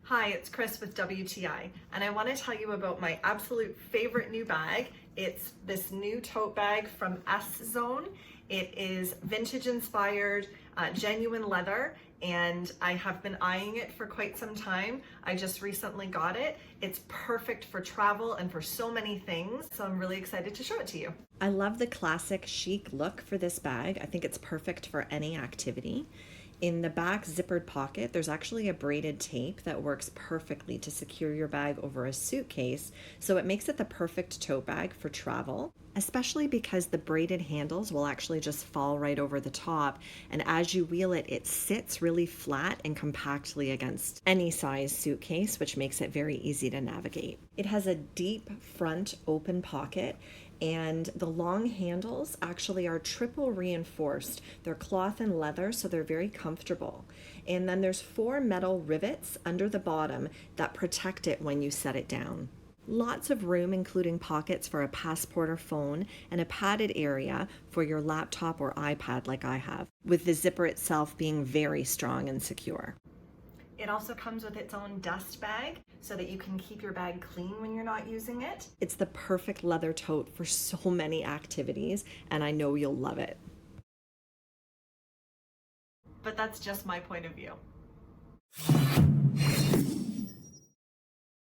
Hi, it's Chris with WTI, and I want to tell you about my absolute favorite new bag. It's this new tote bag from S Zone. It is vintage inspired, genuine leather, and I have been eyeing it for quite some time. I just recently got it. It's perfect for travel and for so many things, so I'm really excited to show it to you. I love the classic chic look for this bag. I think it's perfect for any activity. In the back zippered pocket, there's actually a braided tape that works perfectly to secure your bag over a suitcase, so it makes it the perfect tote bag for travel, especially because the braided handles will actually just fall right over the top, and as you wheel it, it sits really flat and compactly against any size suitcase, which makes it very easy to navigate. It has a deep front open pocket, and the long handles actually are triple reinforced. They're cloth and leather, so they're very comfortable. And then there's 4 metal rivets under the bottom that protect it when you set it down. Lots of room, including pockets for a passport or phone, and a padded area for your laptop or iPad like I have, with the zipper itself being very strong and secure. It also comes with its own dust bag so that you can keep your bag clean when you're not using it. It's the perfect leather tote for so many activities, and I know you'll love it. But that's just my point of view.